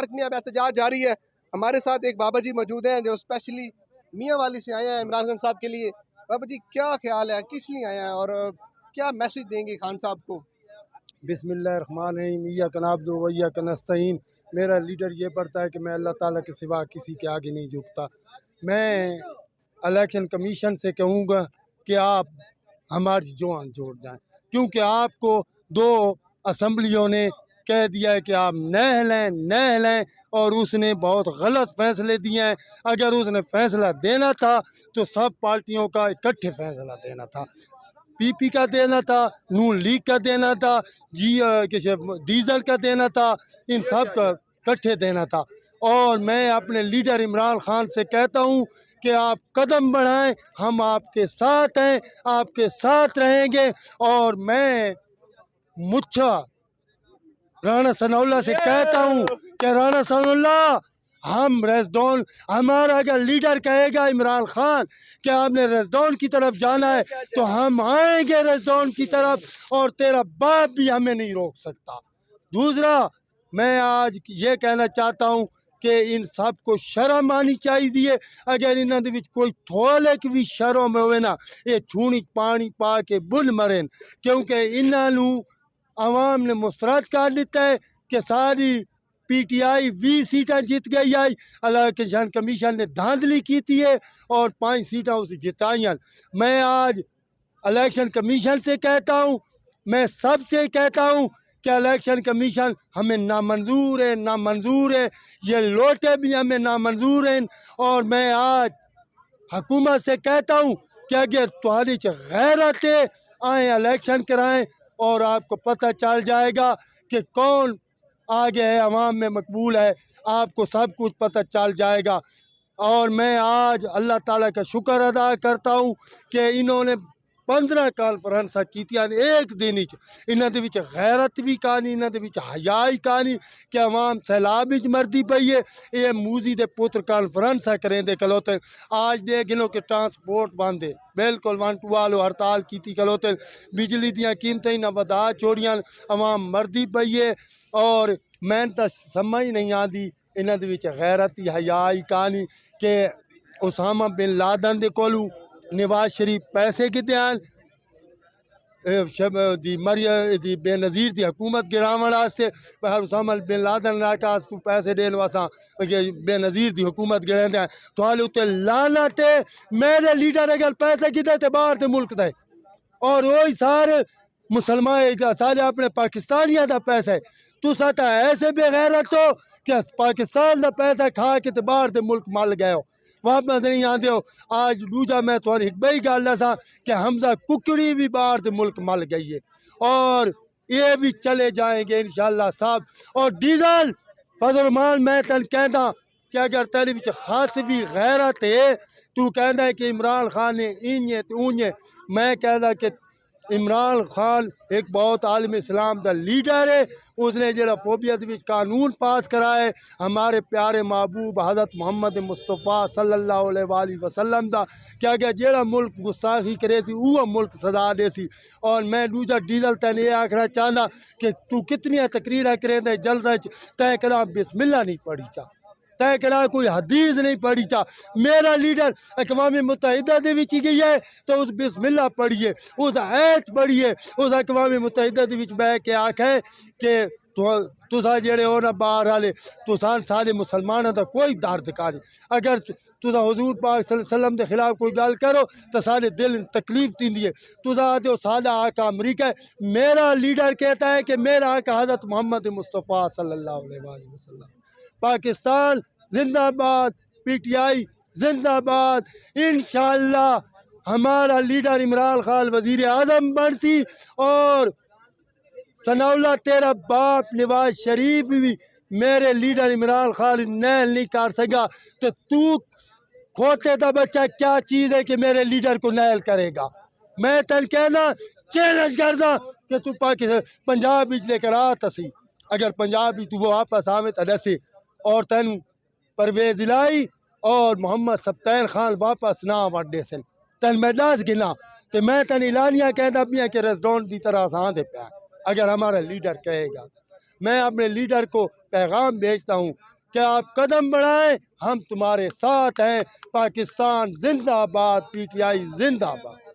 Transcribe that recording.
Park میں اب احتجاج جاری ہے. ہمارے ساتھ ایک بابا جی موجود ہیں جو اسپیشلی میاں والی سے آئے ہیں عمران خان صاحب کے لیے. بابا جی کیا خیال ہے, کس لیے آئے ہیں اور کیا میسج دیں گے خان صاحب کو؟ بسم اللہ الرحمن الرحیم. ایاک نعبد و ایاک نستعین. میرا لیڈر یہ پڑھتا ہے کہ میں اللہ تعالیٰ کے سوا کسی کے آگے نہیں جھکتا. میں الیکشن کمیشن سے کہوں گا کہ آپ ہماری جوان جوڑ جائیں، کیونکہ آپ کو 2 اسمبلیوں نے کہہ دیا ہے کہ آپ نہ لیں اور اس نے بہت غلط فیصلے دیے ہیں. اگر اس نے فیصلہ دینا تھا تو سب پارٹیوں کا اکٹھے فیصلہ دینا تھا. پی پی کا دینا تھا، نون لیگ کا دینا تھا، ڈیزل کا دینا تھا، ان سب کا اکٹھے دینا تھا. اور میں اپنے لیڈر عمران خان سے کہتا ہوں کہ آپ قدم بڑھائیں، ہم آپ کے ساتھ ہیں، آپ کے ساتھ رہیں گے. اور میں مچھا رانا ثناء اللہ سے کہتا ہوں کہ رانا ثناء اللہ، ہم ریزڈون، ہمارا اگر لیڈر کہے گا عمران خان کہ آپ نے ریزڈون کی طرف جانا ہے تو ہم آئیں گے ریزڈون کی طرف، اور تیرا باپ بھی ہمیں نہیں روک سکتا. دوسرا، میں آج یہ کہنا چاہتا ہوں کہ ان سب کو شرم آنی چاہیے. اگر انہوں نے کوئی تھوڑے کی بھی شرم ہوئے نا، یہ چھونی پانی پا کے بل مرن، کیونکہ انہوں عوام نے مسترد کر لیتا ہے کہ ساری پی ٹی آئی 20 سیٹیں جیت گئی آئی. الیکشن کمیشن نے دھاندلی کی تھی اور 5 سیٹیں اسے جتائی. میں آج الیکشن کمیشن سے کہتا ہوں، میں سب سے کہتا ہوں کہ الیکشن کمیشن ہمیں نامنظور ہے، یہ لوٹے بھی ہمیں نامنظور ہیں. اور میں آج حکومت سے کہتا ہوں کہ اگر تمہاری غیرت ہے، آئیں الیکشن کرائیں اور آپ کو پتہ چل جائے گا کہ کون آگے ہے، عوام میں مقبول ہے، آپ کو سب کچھ پتہ چل جائے گا. اور میں آج اللہ تعالیٰ کا شکر ادا کرتا ہوں کہ انہوں نے 15 کانفرنساں کیتیاں ایک دن وچ. انہاں دے وچ غیرت بھی کہانی، انہاں دے وچ حیائی کہانی کہ عوام سیلاب وچ مردی پئی ہے. یہ موزی دے پتر کانفرنساں کریں دے کلوتے. آج دیکھ لو کہ ٹرانسپورٹ بند ہے، بالکل 1-2 والو ہڑتال کیتی کلوتے. بجلی دیاں قیمتیں نہ ودا چھوڑیاں، عوام مردی پئی ہے. اور میں تو سمجھ نہیں آتی انہاں دے وچ غیرت حیائی کہانی کہ اسامہ بن لادن دے کولوں نواز شریف پیسے کتے ہیں دی بے نظیر دی حکومت گراون واسطے. اسامہ بن لادن راکاس تو پیسے دین واساں بے نظیر دی حکومت گراندے ہیں. تو حال اتے لعنت ہے. میرے لیڈر اگر پیسے کتے تے باہر دے ملک دے، اور وہی سارے مسلمان سارے اپنے پاکستانیاں دا پیسہ ہے. تو ساتا ایسے بے غیرت ہو کہ پاکستان دا پیسہ کھا کے تے باہر دے ملک مل گئے ہو، واپس نہیں آتے ہو. آج دوجا میں تو ایک بئی گل دساں کہ حمزہ ککڑی بھی باہر دے ملک مل گئی ہے، اور یہ بھی چلے جائیں گے انشاءاللہ صاحب. اور ڈیزل فضل الرحمان، میں تن کہتا کہ اگر تیری وچ خاص بھی غیرت ہے تو کہنا ہے کہ عمران خان نے اینجے تے اونجے. میں کہتا کہ عمران خان ایک بہت عالم اسلام دا لیڈر ہے. اس نے جڑا فوبیت وچ قانون پاس کرا ہے ہمارے پیارے محبوب حضرت محمد مصطفیٰ صلی اللہ علیہ وآلہ وسلم دا، کہ اگر جڑا ملک گستاخی کرے سی وہ ملک سزا دے سی. اور میں دوجا ڈیزل تین یہ آکھنا چاہنا کہ تو کتنی تقریریں کریں دے جلسہ تے کلام بسم اللہ نہیں پڑھی چاہ، تے کلا کوئی حدیث نہیں پڑھی چاہ. میرا لیڈر اقوام متحدہ دے وچ گئی ہے تو اس بسم اللہ پڑھیے، اس آیت پڑھیے، اس اقوام متحدہ دے وچ بہ کے آکھے کہ تسا جڑے ہو نا باہر والے، تسان سارے مسلمانوں دا کوئی درد کاری. اگر تسا حضور پاک صلی اللہ علیہ وسلم دے خلاف کوئی گل کرو تو سارے دل تکلیف دیندی ہے. تسا آتے ہو سادہ آقا امریکہ ہے. میرا لیڈر کہتا ہے کہ میرا آقا حضرت محمد مصطفیٰ صلی اللہ علیہ وآلہ وسلم. پاکستان زندہ باد، پی ٹی آئی زندہ باد. انشاءاللہ ہمارا لیڈر عمران خان وزیر اعظم بنتی، اور ثناء اللہ تیرا باپ نواز شریف بھی میرے لیڈر عمران خان نیل نہیں کر سکا. تو کھوتے دا بچہ کیا چیز ہے کہ میرے لیڈر کو نیل کرے گا؟ میں تن کہنا چیلنج کرنا کہ تو پاکستان پنجاب لے کر آتا سی، اگر پنجاب تو وہ واپس آوے تو ایسے، اور تینوں پرویز الہی اور محمد سبطین خان واپس نہ وڈے سن تین میں دس گنا. تو میں تین اعلانیہ کہتا بھی ہے کہ ریزڈون دی طرح آسان دے پیا اگر ہمارا لیڈر کہے گا. میں اپنے لیڈر کو پیغام بھیجتا ہوں کہ آپ قدم بڑھائیں، ہم تمہارے ساتھ ہیں۔ پاکستان زندہ باد، PTI زندہ باد۔